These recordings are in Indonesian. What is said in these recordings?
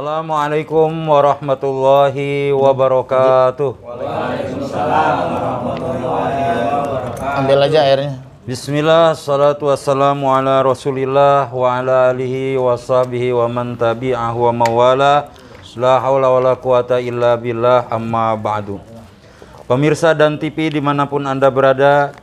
Assalamualaikum warahmatullahi wabarakatuh. Waalaikumsalam warahmatullahi wabarakatuh. Ambil aja airnya. Bismillah, salatu wassalamu ala rasulillah wa ala alihi wa sahbihi wa man tabi'ahu wa mawala. La hawla wa la quwata illa billah, amma ba'du. Pemirsa dan TV dimanapun Anda berada,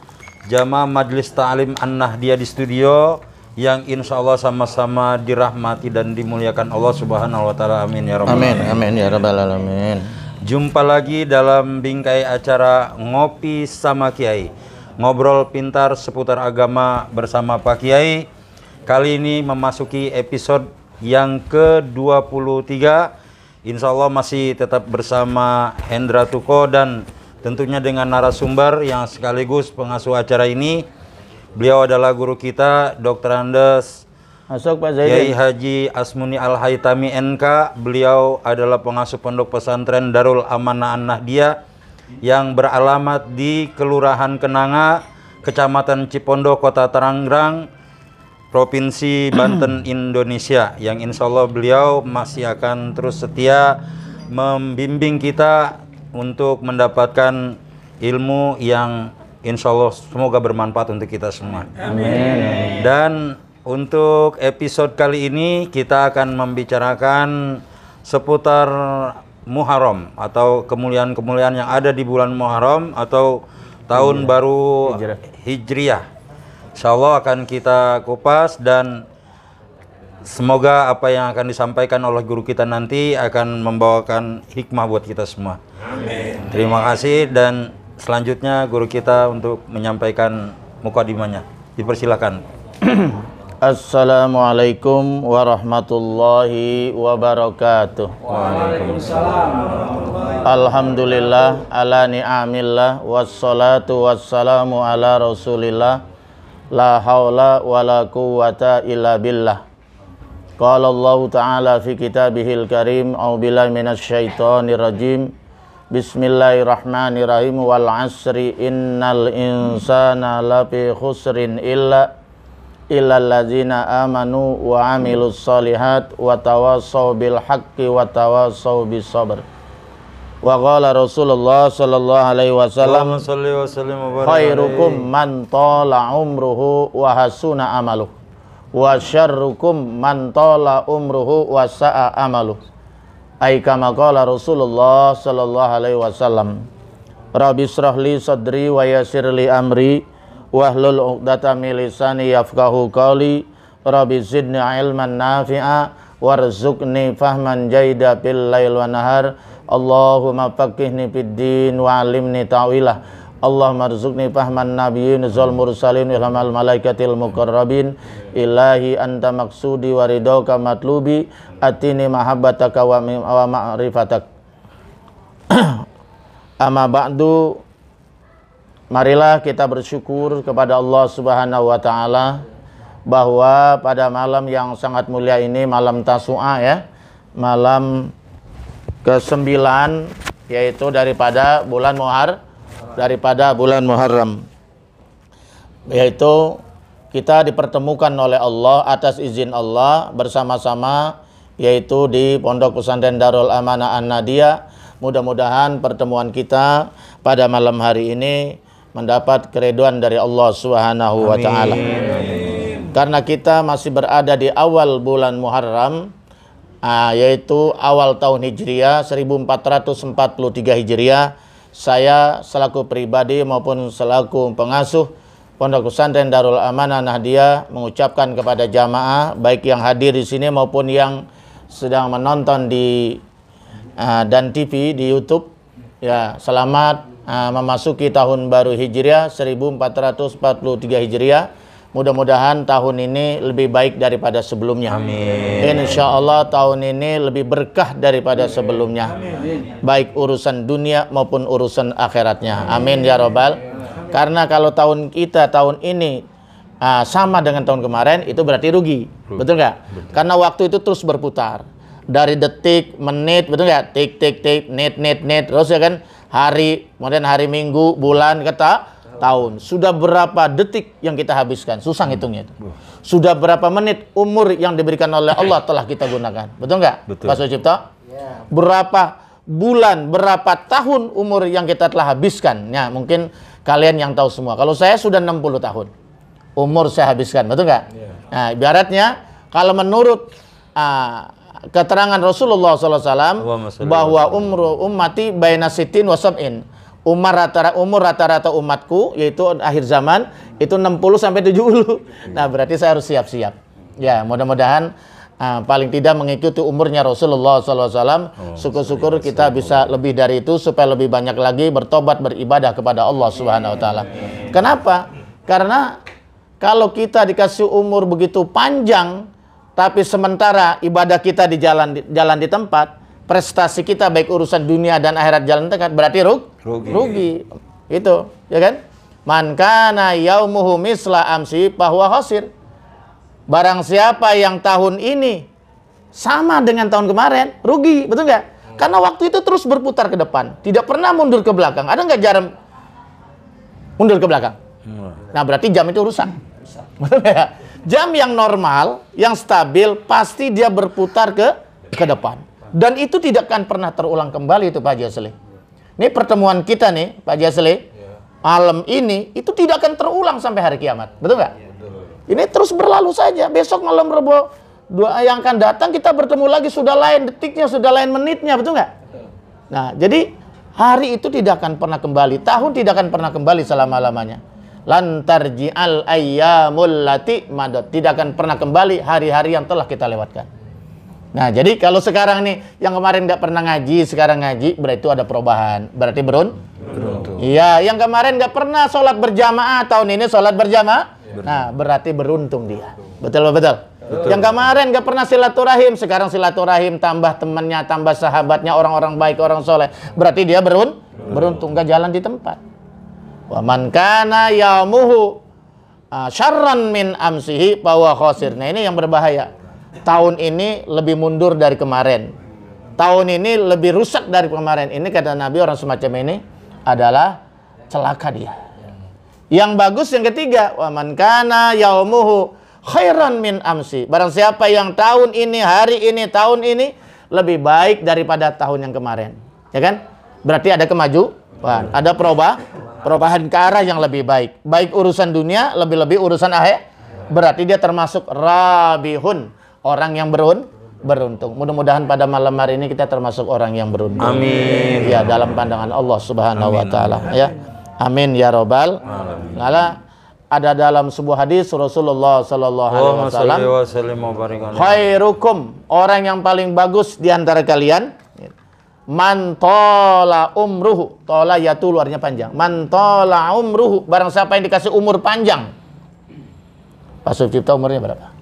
jamaah Majelis Ta'lim An-Nahdiyah di studio, yang insya Allah sama-sama dirahmati dan dimuliakan Allah Subhanahu wa Ta'ala. Amin ya rabbal Amin, alamin. amin ya rabbal alamin. Jumpa lagi dalam bingkai acara Ngopi sama Kiai, ngobrol pintar seputar agama bersama Pak Kiai. Kali ini memasuki episode yang ke-23. Insya Allah masih tetap bersama Hendra Tuko dan tentunya dengan narasumber yang sekaligus pengasuh acara ini. Beliau adalah guru kita, Dr. Andes Masuk Pak Kiai Zaidin. Haji Asmuni Al-Haytami NK. Beliau adalah pengasuh pondok pesantren Darul Amanah An-Nahdiyah yang beralamat di Kelurahan Kenanga, Kecamatan Cipondo, Kota Tangerang, Provinsi Banten, Indonesia. Yang insya Allah beliau masih akan terus setia membimbing kita untuk mendapatkan ilmu yang insya Allah semoga bermanfaat untuk kita semua. Amin. Dan untuk episode kali ini kita akan membicarakan seputar Muharram atau kemuliaan-kemuliaan yang ada di bulan Muharram atau tahun baru Hijriah. Insya Allah akan kita kupas dan semoga apa yang akan disampaikan oleh guru kita nanti akan membawakan hikmah buat kita semua. Amin. Terima kasih dan selanjutnya guru kita untuk menyampaikan mukadimahnya. Dipersilakan. Assalamualaikum warahmatullahi wabarakatuh. Waalaikumsalam warahmatullahi wabarakatuh. Alhamdulillah ala ni'amillah wassalatu wassalamu ala rasulillah la hawla wa la quwwata illa billah. Qala Allah ta'ala fi kitabihil karim a'udzubillahi minasyaitonir rajim. Bismillahirrahmanirrahim. Wal asri innal insana lafi khusrin illa allazina amanu wa amilus solihat wa tawassaw bil haqqi wa tawassaw bis sabr. Wa qala Rasulullah sallallahu alaihi wasallam, khairukum man tala umruhu wa hasuna amaluh wa syarrukum man tala umruhu wa sa'a amaluh. Ai kama qala Rasulullah sallallahu alaihi wasallam. Rabbi shrah li sadri wa yassir li amri wahlul 'uqdatam min lisani yafqahu qawli. Rabbi zidni ilman nafi'a warzuqni fahman jaida bil lail wa nahar. Allahumma faqihni fid din wa 'allimni ta'wilah. Allahumma rzuqni fahman nabiyyin zal mursalin ilhamal malaikatil muqarrabin. Ilahi anta maksudi wa ridhoka matlubi atini mahabbataka wa ma'rifatak. Amma ba'du, marilah kita bersyukur kepada Allah Subhanahu wa taala bahwa pada malam yang sangat mulia ini, malam Tasu'a ya, malam ke-9 yaitu daripada bulan Muharram, yaitu kita dipertemukan oleh Allah atas izin Allah bersama-sama, yaitu di Pondok Pesantren Darul Amanah An-Nahdiyah. Mudah-mudahan pertemuan kita pada malam hari ini mendapat keridhaan dari Allah Subhanahu wa taala. Karena kita masih berada di awal bulan Muharram, yaitu awal tahun Hijriah 1443 Hijriah. Saya selaku pribadi maupun selaku pengasuh Pondok Pesantren Darul Amanah Nahdiyah mengucapkan kepada jamaah baik yang hadir di sini maupun yang sedang menonton di dan TV di YouTube, ya, selamat memasuki tahun baru Hijriah 1443 Hijriah. Mudah-mudahan tahun ini lebih baik daripada sebelumnya. Amin. Insya Allah tahun ini lebih berkah daripada sebelumnya. Baik urusan dunia maupun urusan akhiratnya. Amin ya robbal. Karena kalau tahun kita tahun ini sama dengan tahun kemarin, itu berarti rugi. Betul nggak? Karena waktu itu terus berputar. Dari detik, menit, betul nggak? Tik, tik, tik, net, net, net. Terus ya kan, hari, kemudian hari Minggu, bulan, tahun. Sudah berapa detik yang kita habiskan? Susah ngitungnya itu. Sudah berapa menit umur yang diberikan oleh Allah telah kita gunakan. Betul nggak? Betul. Pak Sucipto? Berapa bulan, berapa tahun umur yang kita telah habiskan? Ya, mungkin kalian yang tahu semua. Kalau saya sudah 60 tahun. Umur saya habiskan. Betul nggak? Nah, ibaratnya kalau menurut keterangan Rasulullah SAW bahwa umur ummati baina sitin wa sab'in. Umur rata-rata umatku yaitu akhir zaman itu 60 sampai 70. Nah, berarti saya harus siap-siap. Ya, mudah-mudahan paling tidak mengikuti umurnya Rasulullah SAW. Syukur-syukur kita bisa lebih dari itu supaya lebih banyak lagi bertobat beribadah kepada Allah Subhanahu wa taala. Kenapa? Karena kalau kita dikasih umur begitu panjang tapi sementara ibadah kita di jalan di tempat, prestasi kita baik urusan dunia dan akhirat jalan dekat, berarti rugi. Itu, ya kan? Man kana yaumuhu misla amsi fahuwa khasir. Barang siapa yang tahun ini sama dengan tahun kemarin, rugi, betul nggak? Karena waktu itu terus berputar ke depan, tidak pernah mundur ke belakang. Ada nggak jarang mundur ke belakang? Nah, berarti jam itu rusak. Betul nggak? Jam yang normal, yang stabil, pasti dia berputar ke depan. Dan itu tidak akan pernah terulang kembali itu Pak Haji Asli. Ini pertemuan kita nih Pak Haji Asli, malam ini itu tidak akan terulang sampai hari kiamat. Betul nggak? Ini terus berlalu saja. Besok malam Rebo yang akan datang kita bertemu lagi, sudah lain detiknya, sudah lain menitnya. Betul nggak? Nah, jadi hari itu tidak akan pernah kembali. Tahun tidak akan pernah kembali selama-lamanya. Lantarji'al ayyamul lati madad. Tidak akan pernah kembali hari-hari yang telah kita lewatkan. Nah, jadi kalau sekarang nih yang kemarin nggak pernah ngaji, sekarang ngaji, berarti itu ada perubahan. Berarti beruntung. Iya, yang kemarin nggak pernah sholat berjamaah, tahun ini sholat berjamaah. Nah, berarti beruntung dia. Betul. Yang kemarin nggak pernah silaturahim, sekarang silaturahim, tambah temannya, tambah sahabatnya, orang-orang baik, orang soleh. Berarti dia beruntung, nggak jalan di tempat. Wa man kana yaumuhu syarran min amsihi fahuwa khasir. Nah, ini yang berbahaya. Tahun ini lebih mundur dari kemarin. Tahun ini lebih rusak dari kemarin. Ini kata Nabi, orang semacam ini adalah celaka dia. Yang bagus yang ketiga, wa man kana yaumuhu khairan min amsi. Barang siapa yang tahun ini, hari ini, tahun ini lebih baik daripada tahun yang kemarin. Ya kan? Berarti ada kemajuan, ada perubahan ke arah yang lebih baik. Baik urusan dunia, lebih-lebih urusan akhir. Berarti dia termasuk rabihun, orang yang beruntung. Mudah-mudahan pada malam hari ini kita termasuk orang yang beruntung. Amin. Ya, dalam pandangan Allah Subhanahu wa taala, ya. Amin ya rabbal alamin. Ada dalam sebuah hadis Rasulullah sallallahu alaihi wasallam, khairukum, orang yang paling bagus di antara kalian, man tola umruhu, tola yatu luarnya panjang, man tola umruhu, barang siapa yang dikasih umur panjang. Pak Sucipto umurnya berapa?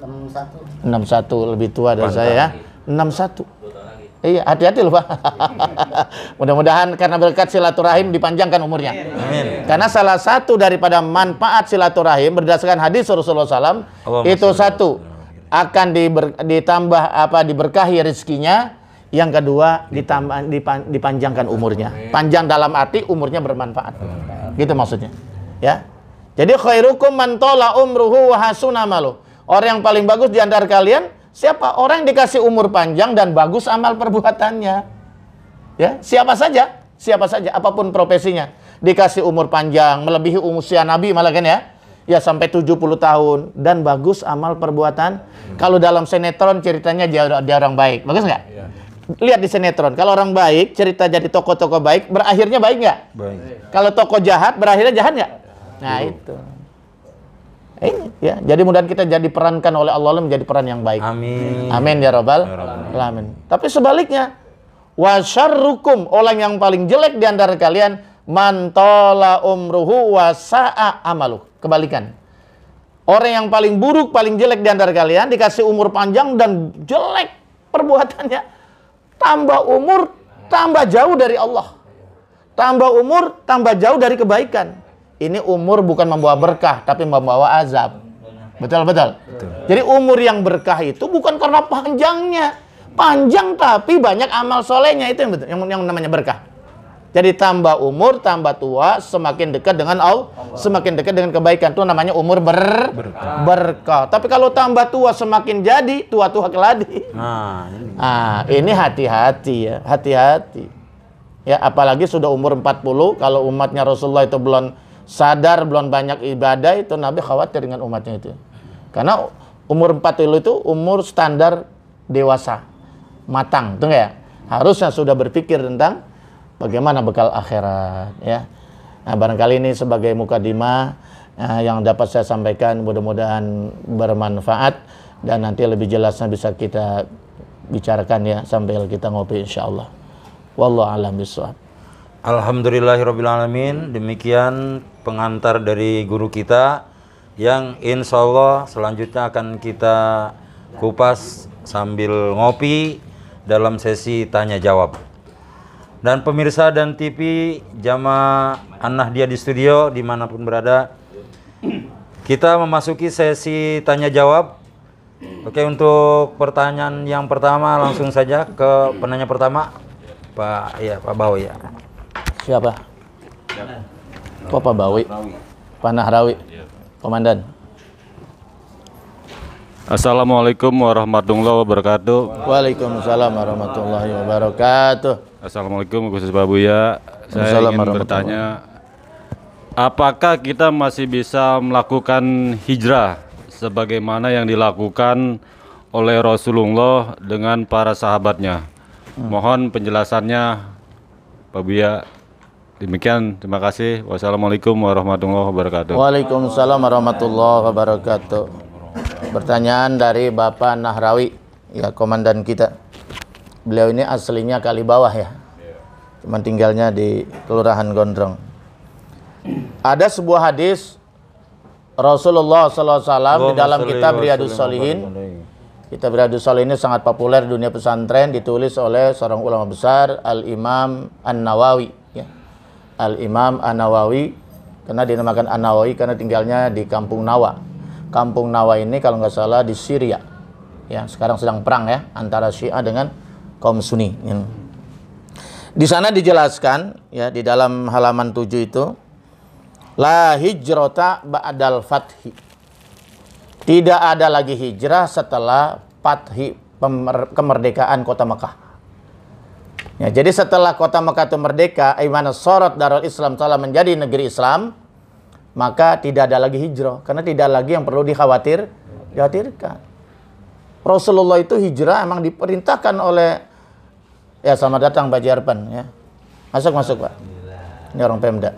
61, lebih tua dari saya ya. 61. Iya, hati-hati loh Pak. Mudah-mudahan karena berkat silaturahim dipanjangkan umurnya. Amin. Karena salah satu daripada manfaat silaturahim berdasarkan hadis Rasulullah SAW itu satu, akan ditambah diberkahi rezekinya. Yang kedua, dipanjangkan umurnya. Panjang dalam arti umurnya bermanfaat. Gitu maksudnya. Ya. Jadi khairukum man tola umruhu wa hasuna amaluh. Orang yang paling bagus di antara kalian siapa? Orang yang dikasih umur panjang dan bagus amal perbuatannya. Ya, siapa saja, apapun profesinya, dikasih umur panjang, melebihi usia Nabi malah kan ya. Ya sampai 70 tahun dan bagus amal perbuatan. Kalau dalam sinetron ceritanya dia orang baik. Bagus nggak? Ya. Lihat di sinetron, kalau orang baik cerita jadi tokoh-tokoh baik, berakhirnya baik nggak? Baik. Kalau tokoh jahat, berakhirnya jahat nggak? Nah itu. Ini ya, jadi mudah-mudahan kita jadi perankan oleh Allah menjadi peran yang baik. Amin. Amin ya rabbal alamin. Tapi sebaliknya, wa syarrukum, orang yang paling jelek di antara kalian, man tola umruhu wa sa'a amaluh. Kebalikan. Orang yang paling buruk, paling jelek di antara kalian dikasih umur panjang dan jelek perbuatannya. Tambah umur, tambah jauh dari Allah. Tambah umur, tambah jauh dari kebaikan. Ini umur bukan membawa berkah, tapi membawa azab. Betul. Jadi umur yang berkah itu bukan karena panjangnya. Panjang tapi banyak amal solehnya, itu yang betul, yang namanya berkah. Jadi tambah umur, tambah tua, semakin dekat dengan Allah, semakin dekat dengan kebaikan. Itu namanya umur berkah. Tapi kalau tambah tua semakin jadi tua-tua keladi. Ini hati-hati ya, hati-hati. Ya, apalagi sudah umur 40, kalau umatnya Rasulullah itu belum sadar, belum banyak ibadah, itu Nabi khawatir dengan umatnya itu. Karena umur 40 itu umur standar dewasa, matang, itu enggak ya? Harusnya sudah berpikir tentang bagaimana bekal akhirat ya. Nah, barangkali ini sebagai mukadimah yang dapat saya sampaikan, mudah-mudahan bermanfaat dan nanti lebih jelasnya bisa kita bicarakan ya sambil kita ngopi insyaallah. Wallahu a'lam bishawab. Alhamdulillahirabbil alamin. Demikian pengantar dari guru kita yang insyaallah selanjutnya akan kita kupas sambil ngopi dalam sesi tanya jawab. Dan pemirsa dan TV jamaah An-Nahdiyah di studio dimanapun berada, kita memasuki sesi tanya jawab. Oke, untuk pertanyaan yang pertama langsung saja ke penanya pertama, Pak Bawi ya. Siapa? Kok Pak Bawi? Pak Nahrawi, Komandan. Assalamualaikum warahmatullahi wabarakatuh. Waalaikumsalam warahmatullahi wabarakatuh. Assalamualaikum Gus Babuya. Saya ingin bertanya, apakah kita masih bisa melakukan hijrah sebagaimana yang dilakukan oleh Rasulullah dengan para sahabatnya? Mohon penjelasannya, Pak Buya. Demikian, terima kasih. Wassalamualaikum warahmatullahi wabarakatuh. Waalaikumsalam warahmatullahi wabarakatuh. Pertanyaan dari Bapak Nahrawi, ya komandan kita. Beliau ini aslinya Kalibawah ya, cuman tinggalnya di Kelurahan Gondrong. Ada sebuah hadis Rasulullah SAW di dalam kitab Riyadhus Shalihin. Kitab Riyadhus Shalihin ini sangat populer di dunia pesantren, ditulis oleh seorang ulama besar, Al-Imam An-Nawawi. Ya. Al-Imam An-Nawawi, karena dinamakan An-Nawawi karena tinggalnya di Kampung Nawa. Kampung Nawa ini kalau nggak salah di Syria, ya sekarang sedang perang ya antara Syiah dengan kaum Sunni. Di sana dijelaskan ya di dalam halaman 7 itu, la hijrata ba'dal fathi. Tidak ada lagi hijrah setelah fathi, kemerdekaan kota Mekah. Ya, jadi setelah kota Mekah itu merdeka, imana sorot darul Islam telah menjadi negeri Islam, maka tidak ada lagi hijrah, karena tidak lagi yang perlu dikhawatirkan. Rasulullah itu hijrah emang diperintahkan oleh, ya selamat datang Pak Jarpan ya. Masuk Pak. Ini orang Pemda.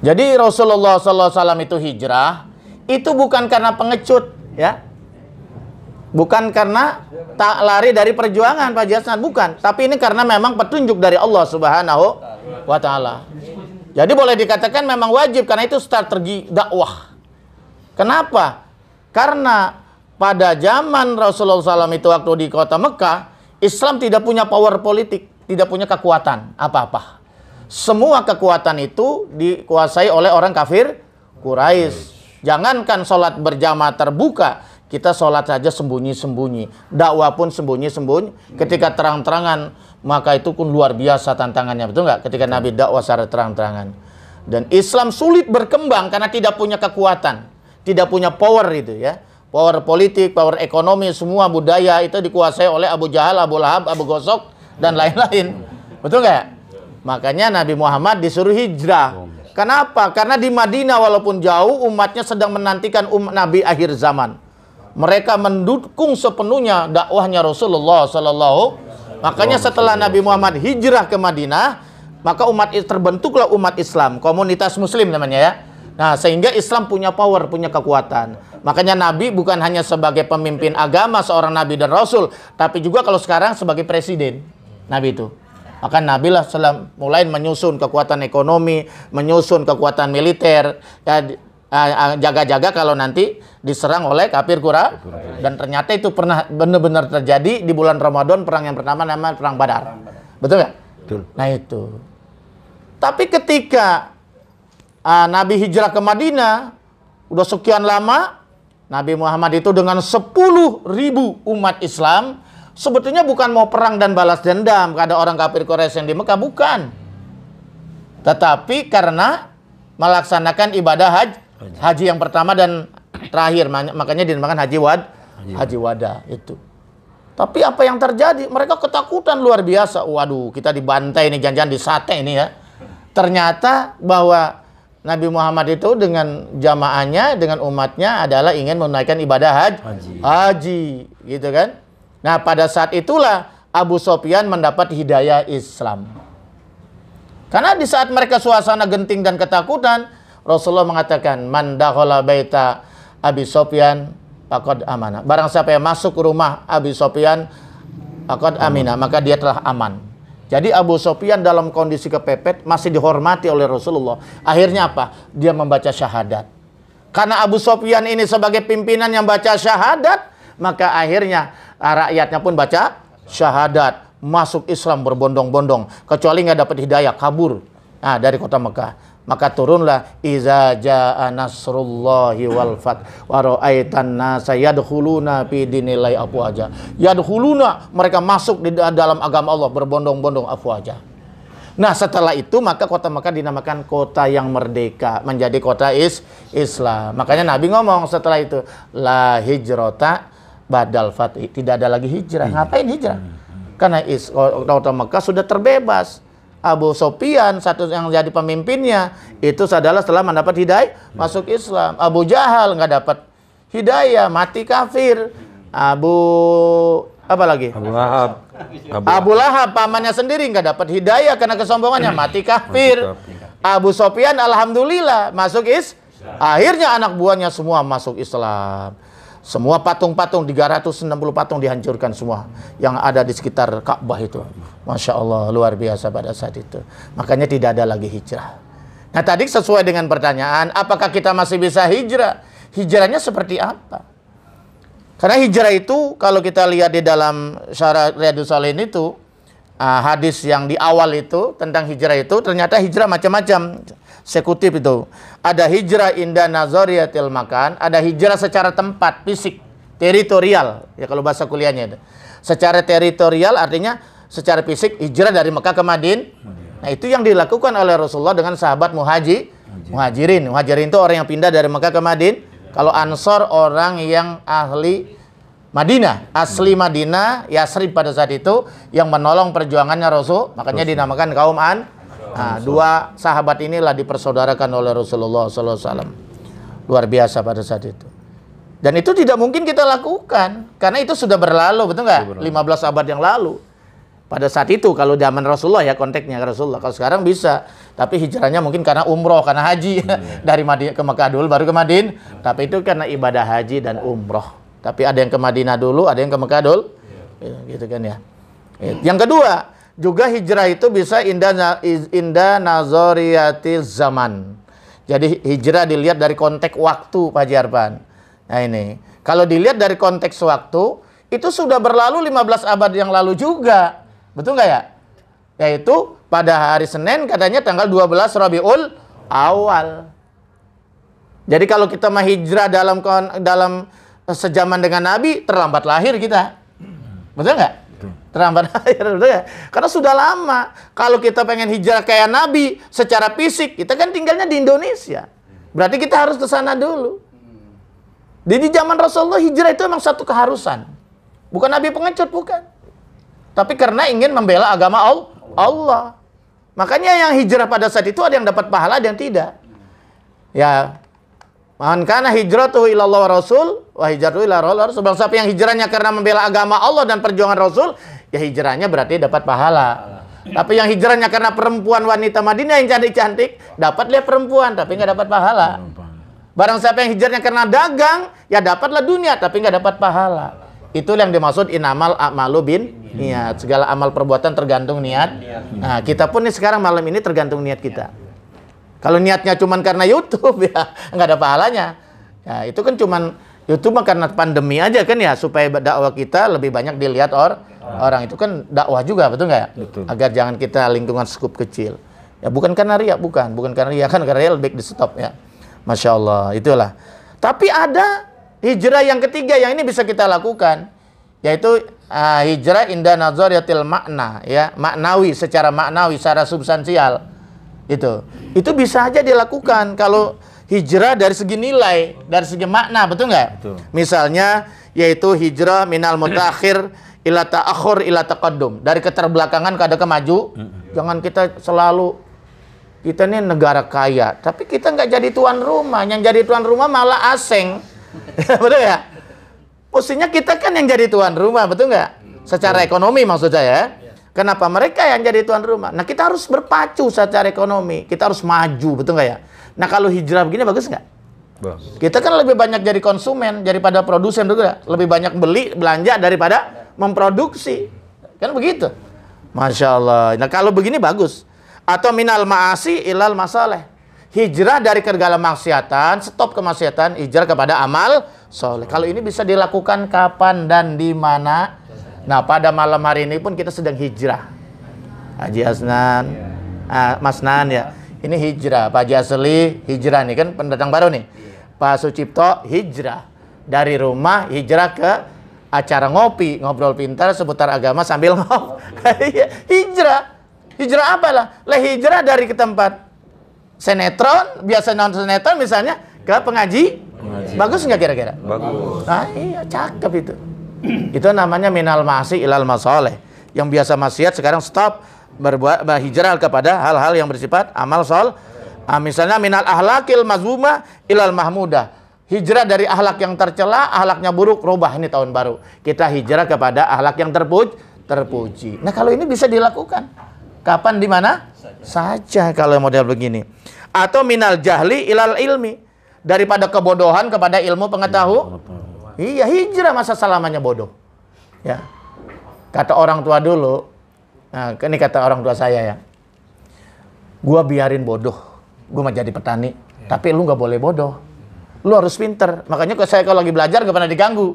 Jadi Rasulullah SAW itu hijrah, itu bukan karena pengecut ya. Bukan karena tak lari dari perjuangan Pak Jasnan, bukan. Tapi ini karena memang petunjuk dari Allah Subhanahu wa Ta'ala. Jadi boleh dikatakan memang wajib karena itu strategi dakwah. Kenapa? Karena pada zaman Rasulullah SAW itu waktu di kota Mekah, Islam tidak punya power politik, tidak punya kekuatan apa-apa. Semua kekuatan itu dikuasai oleh orang kafir Quraisy. Jangankan sholat berjamaah terbuka, kita sholat saja sembunyi-sembunyi. Dakwah pun sembunyi-sembunyi. Ketika terang-terangan, maka itu pun luar biasa tantangannya, betul nggak? Ketika Nabi dakwah secara terang-terangan. Dan Islam sulit berkembang karena tidak punya kekuatan, tidak punya power itu ya. Power politik, power ekonomi, semua budaya itu dikuasai oleh Abu Jahal, Abu Lahab, Abu Gosok, dan lain-lain. Betul nggak? Makanya Nabi Muhammad disuruh hijrah. Kenapa? Karena di Madinah walaupun jauh, umatnya sedang menantikan Nabi akhir zaman. Mereka mendukung sepenuhnya dakwahnya Rasulullah SAW. Makanya setelah Nabi Muhammad hijrah ke Madinah, maka terbentuklah umat Islam, komunitas Muslim namanya ya. Nah, sehingga Islam punya power, punya kekuatan. Makanya Nabi bukan hanya sebagai pemimpin agama, seorang Nabi dan Rasul, tapi juga kalau sekarang sebagai presiden, Nabi itu. Maka Nabi lah mulai menyusun kekuatan ekonomi, menyusun kekuatan militer, ya, jaga-jaga kalau nanti diserang oleh kafir Quraisy. Dan ternyata itu pernah benar-benar terjadi di bulan Ramadan, perang yang pertama namanya perang Badar. Betul nggak? Betul. Nah itu. Tapi ketika Nabi hijrah ke Madinah, udah sekian lama, Nabi Muhammad itu dengan 10.000 umat Islam sebetulnya bukan mau perang dan balas dendam kepada orang kafir Quraisy yang di Mekah, bukan. Tetapi karena melaksanakan ibadah haji yang pertama dan terakhir, makanya dinamakan haji wada itu. Tapi apa yang terjadi? Mereka ketakutan luar biasa. Waduh, kita dibantai nih, jangan-jangan disate ini ya. Ternyata bahwa Nabi Muhammad itu dengan jamaahnya, dengan umatnya adalah ingin menunaikan ibadah haji, gitu kan? Nah, pada saat itulah Abu Sufyan mendapat hidayah Islam. Karena di saat mereka suasana genting dan ketakutan, Rasulullah mengatakan, "Man dakhala baita Abi Sufyan faqad amana." Barang siapa yang masuk ke rumah Abi Sufyan faqad amina, maka dia telah aman. Jadi Abu Sufyan dalam kondisi kepepet masih dihormati oleh Rasulullah. Akhirnya apa? Dia membaca syahadat. Karena Abu Sufyan ini sebagai pimpinan yang baca syahadat, maka akhirnya rakyatnya pun baca syahadat, masuk Islam berbondong-bondong, kecuali nggak dapat hidayah, kabur dari kota Mekah. Maka turunlah iza jaa nasrullahi wal fath wa ra'aitan nasa yadkhuluna fi dinillahi afwaja. Yadkhuluna, mereka masuk di dalam agama Allah berbondong-bondong afwaja. Nah, setelah itu maka kota Mekah dinamakan kota yang merdeka, menjadi kota Islam. Makanya Nabi ngomong setelah itu, la hijrata badal fath. Tidak ada lagi hijrah. Ngapain hijrah? Karena kota Mekah sudah terbebas. Abu Sufyan satu yang jadi pemimpinnya itu adalah setelah mendapat hidayah masuk Islam. Abu Jahal nggak dapat hidayah, mati kafir. Apa lagi? Abu Lahab pamannya sendiri nggak dapat hidayah karena kesombongannya, mati kafir. Abu Sufyan alhamdulillah masuk akhirnya anak buahnya semua masuk Islam. Semua patung-patung, 360 patung dihancurkan semua yang ada di sekitar Ka'bah itu. Masya Allah, luar biasa pada saat itu. Makanya tidak ada lagi hijrah. Nah, tadi sesuai dengan pertanyaan, apakah kita masih bisa hijrah? Hijrahnya seperti apa? Karena hijrah itu, kalau kita lihat di dalam Syarah Riyadhus Shalihin itu, hadis yang di awal itu, tentang hijrah itu, ternyata hijrah macam-macam. Sekutif itu. Ada hijrah inda nazariyatil makan, ada hijrah secara tempat, fisik, teritorial. Ya kalau bahasa kuliahnya itu. Secara teritorial artinya secara fisik hijrah dari Mekah ke Madinah. Nah, itu yang dilakukan oleh Rasulullah dengan sahabat muhajirin. Muhajirin itu orang yang pindah dari Mekah ke Madinah. Kalau Ansor orang yang ahli Madinah, asli Madinah, Yasrib pada saat itu yang menolong perjuangannya Rasul, makanya dinamakan kaum dua sahabat inilah dipersaudarakan oleh Rasulullah SAW. Luar biasa pada saat itu. Dan itu tidak mungkin kita lakukan karena itu sudah berlalu, betul nggak? 15 abad yang lalu. Pada saat itu kalau zaman Rasulullah ya konteksnya Rasulullah. Kalau sekarang bisa, tapi hijrahnya mungkin karena umroh, karena haji dari Madinah ke Mekah dulu baru ke Madinah. Tapi itu karena ibadah haji dan umroh. Tapi ada yang ke Madinah dulu, ada yang ke Mekah dulu, gitu kan ya. Yang kedua, juga hijrah itu bisa indah nazariyati zaman. Jadi hijrah dilihat dari konteks waktu, Pak Haji Arfan. Nah ini, kalau dilihat dari konteks waktu, itu sudah berlalu 15 abad yang lalu juga. Betul nggak ya? Yaitu pada hari Senin katanya tanggal 12 Rabiul Awal. Jadi kalau kita mah hijrah dalam sejaman dengan Nabi, terlambat lahir kita. Betul nggak? Terlambat lahir, betul nggak? Karena sudah lama. Kalau kita pengen hijrah kayak Nabi secara fisik, kita kan tinggalnya di Indonesia. Berarti kita harus ke sana dulu. Di zaman Rasulullah hijrah itu memang satu keharusan. Bukan Nabi pengecut, bukan. Tapi karena ingin membela agama Allah. Makanya yang hijrah pada saat itu ada yang dapat pahala, ada yang tidak. Ya, man kana hijratuhu ilallah wa rasul wa hijratuhu ila rasul. Sebab siapa yang hijrahnya karena membela agama Allah dan perjuangan Rasul, ya hijrahnya berarti dapat pahala. Tapi yang hijrahnya karena perempuan wanita Madinah yang cantik-cantik, dapat lihat perempuan tapi nggak dapat pahala. Barang siapa yang hijrahnya karena dagang, ya dapatlah dunia tapi nggak dapat pahala. Itu yang dimaksud inamal a'malu bin niat. Segala amal perbuatan tergantung niat. Nah, kita pun nih sekarang malam ini tergantung niat kita. Kalau niatnya cuman karena YouTube ya nggak ada pahalanya. Ya, itu kan cuman YouTube karena pandemi aja kan ya, supaya dakwah kita lebih banyak dilihat orang. Itu kan dakwah juga, betul nggak ya? Betul. Agar jangan kita lingkungan skup kecil. Ya bukan karena riya, bukan karena riya, kan karena riya lebih di stop ya. Masya Allah, itulah. Tapi ada hijrah yang ketiga yang ini bisa kita lakukan, yaitu hijrah inda nazariyatil makna, ya, maknawi, secara maknawi, secara substansial. Itu bisa aja dilakukan kalau hijrah dari segi nilai, dari segi makna, betul nggak? Betul. Misalnya yaitu hijrah minal mutakhir ila ta'akhur ila taqaddum, dari keterbelakangan ke kemaju. Jangan kita selalu, kita ini negara kaya, tapi kita nggak jadi tuan rumah. Yang jadi tuan rumah malah asing. Betul ya? Mestinya kita kan yang jadi tuan rumah, betul nggak? Secara ekonomi maksud saya. Kenapa mereka yang jadi tuan rumah? Nah, kita harus berpacu secara ekonomi. Kita harus maju, betul nggak ya? Nah, kalau hijrah begini bagus nggak? Bagus. Kita kan lebih banyak jadi konsumen daripada produsen, betul nggak? Lebih banyak beli, belanja daripada memproduksi. Kan begitu? Masya Allah. Nah, kalau begini bagus. Atau minal ma'asi ilal masaleh. Hijrah dari segala maksiatan, stop kemaksiatan, hijrah kepada amal soleh. Kalau ini bisa dilakukan kapan dan di mana? Nah, pada malam hari ini pun kita sedang hijrah. Haji Asnan, Mas Nan ya. Ini hijrah. Pak Haji Asli hijrah nih kan pendatang baru nih. Pak Sucipto hijrah. Dari rumah hijrah ke acara ngopi, ngobrol pintar seputar agama sambil hijrah. Hijrah apa lah? Hijrah dari ke tempat sinetron, biasa nonton sinetron misalnya, ke pengaji. Bagus nggak kira-kira? Bagus. Nah, iya, cakep itu. Itu namanya minal ma'asi ilal masoleh. Yang biasa maksiat sekarang stop, berhijrah kepada hal-hal yang bersifat amal sol. Misalnya minal ahlakil mazmumah ilal mahmudah. Hijrah dari ahlak yang tercela, ahlaknya buruk, rubah ini tahun baru. Kita hijrah kepada ahlak yang terpuji. Nah, kalau ini bisa dilakukan. Kapan, di mana? Saja kalau model begini. Atau minal jahli ilal ilmi. Daripada kebodohan kepada ilmu pengetahuan. Iya, hijrah, masa selamanya bodoh. Ya. Kata orang tua dulu, nah, ini kata orang tua saya ya. Gua biarin bodoh. Gua mau jadi petani, tapi lu nggak boleh bodoh. Lu harus pinter. Makanya saya kalau lagi belajar nggak pernah diganggu.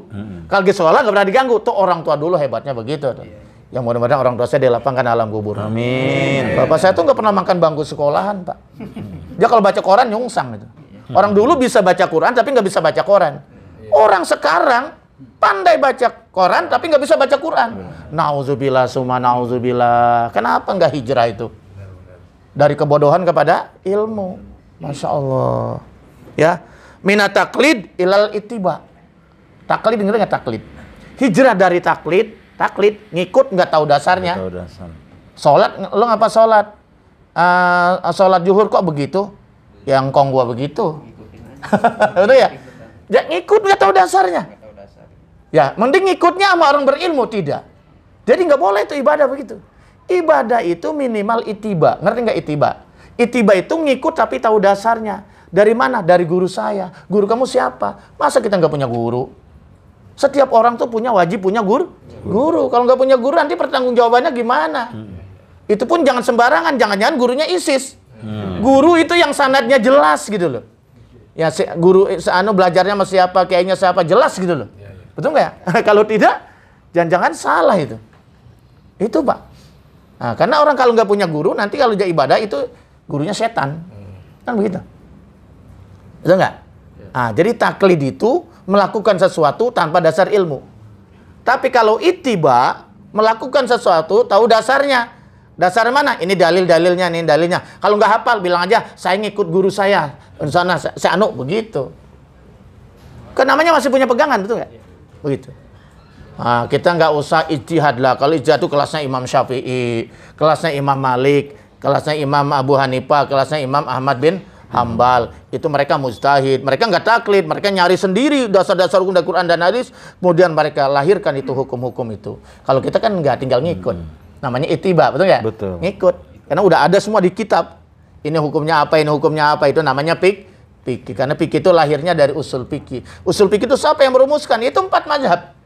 Kalau lagi sekolah nggak pernah diganggu. Tuh orang tua dulu hebatnya begitu. Tuh. Yang mudah-mudahan orang tua saya dilapangkan alam kubur. Amin. Bapak saya tuh nggak pernah makan bangku sekolahan, Pak. Dia kalau baca koran nyungsang gitu. Orang dulu bisa baca Quran tapi nggak bisa baca koran. Orang sekarang pandai baca koran tapi nggak bisa baca Quran. Nauzubillah summa nauzubillah. Kenapa nggak hijrah itu? Dari kebodohan kepada ilmu. Masya Allah. Ya. Minat taklid ilal itiba. Taklid, dengar nggak taklid? Hijrah dari taklid, ngikut nggak tahu dasarnya. Tahu dasar. Sholat, lo ngapa sholat? Sholat zuhur kok begitu? Yang kong gua begitu. Betul ya? Ya ngikut nggak tahu dasarnya. Ya, mending ngikutnya sama orang berilmu, tidak. Jadi nggak boleh itu ibadah begitu. Ibadah itu minimal itiba. Ngerti nggak itiba? Itiba itu ngikut tapi tahu dasarnya. Dari mana? Dari guru saya. Guru kamu siapa? Masa kita nggak punya guru? Setiap orang tuh wajib punya guru. Kalau nggak punya guru nanti pertanggungjawabannya gimana? Itu pun jangan sembarangan. Jangan-jangan gurunya ISIS. Guru itu yang sanadnya jelas gitu loh. Ya, guru belajarnya sama siapa, kayaknya siapa, jelas gitu loh. Betul nggak ya? Kalau tidak, jangan-jangan salah itu. Itu, Pak. Nah, karena orang kalau nggak punya guru, nanti kalau dia ibadah itu gurunya setan. Kan begitu. Betul nggak? Nah, jadi taklid itu melakukan sesuatu tanpa dasar ilmu. Tapi kalau ittiba, melakukan sesuatu tahu dasarnya. Dasar mana? Ini dalil-dalilnya, ini dalilnya. Kalau nggak hafal, bilang aja, saya ngikut guru saya. Di sana, saya anu, begitu. Kan namanya masih punya pegangan, betul nggak? Begitu. Nah, kita nggak usah ijtihad lah. Kalau ijtihad itu kelasnya Imam Syafi'i, kelasnya Imam Malik, kelasnya Imam Abu Hanifah, kelasnya Imam Ahmad bin Hambal. Itu mereka mujtahid. Mereka nggak taklid. Mereka nyari sendiri dasar-dasar hukum dari Quran dan hadis. Kemudian mereka lahirkan itu hukum-hukum itu. Kalau kita kan nggak, tinggal ngikut. Namanya ittiba, betul ya? Betul. Ngikut. Karena udah ada semua di kitab. Ini hukumnya apa, ini hukumnya apa. Itu namanya fikih. Karena fikih itu lahirnya dari usul fikih. Usul fikih itu siapa yang merumuskan? Itu 4 mazhab.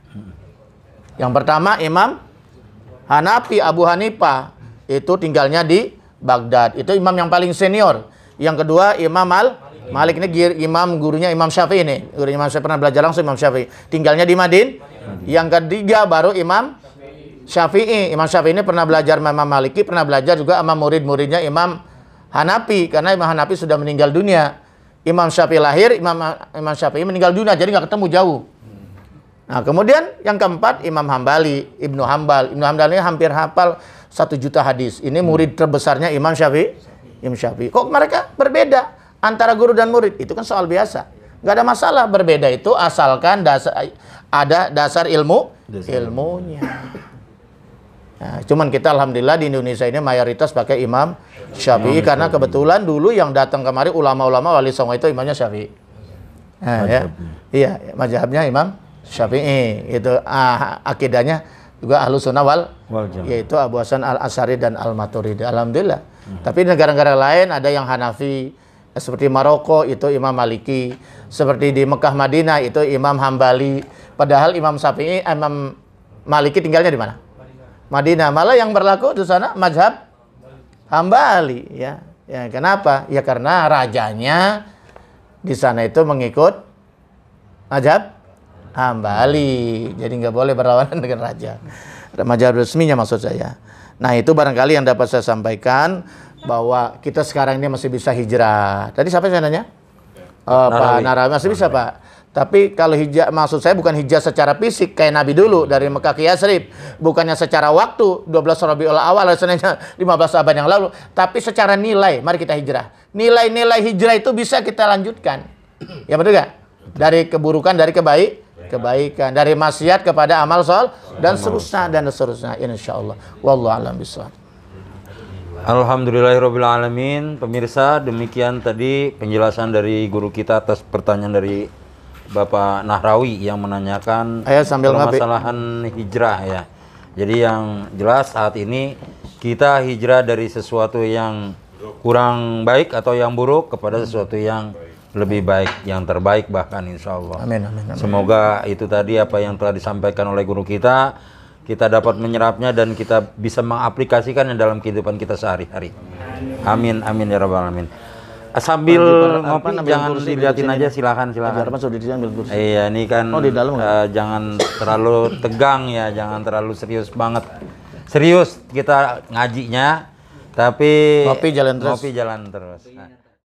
Yang pertama Imam Hanafi, Abu Hanifah. Itu tinggalnya di Baghdad. Itu imam yang paling senior. Yang kedua Imam Malik, ini imam gurunya Imam Syafi'i ini. Guru Imam Syafi'i pernah belajar langsung Imam Syafi'i. Tinggalnya di Madinah. Yang ketiga baru Imam Syafi'i. Imam Syafi'i ini pernah belajar Imam Maliki, pernah belajar juga sama murid-muridnya Imam Hanafi. Karena Imam Hanafi sudah meninggal dunia. Imam Syafi'i lahir, Imam Syafi'i meninggal dunia. Jadi nggak ketemu jauh. Nah, kemudian yang keempat Imam Hambali, Ibnu Hambal. Ibnu Hambal ini hampir hafal 1 juta hadis. Ini murid terbesarnya Imam Syafi'i. Imam Syafi'i. Kok mereka berbeda antara guru dan murid? Itu kan soal biasa. Nggak ada masalah berbeda itu asalkan ada dasar ilmunya. Nah, cuman kita alhamdulillah di Indonesia ini mayoritas pakai Imam Syafi'i karena kebetulan dulu yang datang kemari ulama-ulama wali songo itu imamnya Syafi'i. Nah, ya. Iya, mazhabnya Imam Syafi'i. Itu akidahnya juga Ahlus Sunnah wal yaitu Abu Hasan Al-Asy'ari dan Al-Maturidi. Alhamdulillah. Tapi negara-negara lain ada yang Hanafi, seperti Maroko itu Imam Maliki, seperti di Mekah Madinah itu Imam Hambali. Padahal Imam Syafi'i, Imam Maliki tinggalnya di mana? Madinah. Malah yang berlaku di sana mazhab Hambali, ya. Ya, kenapa? Ya karena rajanya di sana itu mengikut mazhab Hambali. Jadi nggak boleh berlawanan dengan raja. Mazhab resminya maksud saya. Nah, itu barangkali yang dapat saya sampaikan bahwa kita sekarang ini masih bisa hijrah. Tadi siapa saya nanya? Pak Narawi masih bisa, Pak. Tapi kalau hijrah, maksud saya bukan hijrah secara fisik kayak Nabi dulu dari Mekah ke Yasrib, bukannya secara waktu 12 Rabiul Awal sebenarnya 15 abad yang lalu, tapi secara nilai. Mari kita hijrah. Nilai-nilai hijrah itu bisa kita lanjutkan. Ya betul nggak? Dari keburukan, dari kebaikan, dari maksiat kepada amal soleh dan seterusnya insyaallah. Wallahu a'lam bishawab. Alhamdulillahirrabbilalamin. Pemirsa, demikian tadi penjelasan dari guru kita atas pertanyaan dari Bapak Nahrawi yang menanyakan permasalahan hijrah ya. Jadi yang jelas saat ini kita hijrah dari sesuatu yang kurang baik atau yang buruk kepada sesuatu yang lebih baik, yang terbaik bahkan insya Allah. Amin, amin, amin. Semoga itu tadi apa yang telah disampaikan oleh guru kita dapat menyerapnya dan kita bisa mengaplikasikannya dalam kehidupan kita sehari-hari. Amin, amin ya rabbal alamin. Sambil ngopi jangan dilihatin aja, silakan. Iya, ini kan di dalam jangan terlalu tegang ya, jangan terlalu serius banget. Serius kita ngajinya, tapi ngopi jalan terus. Nah.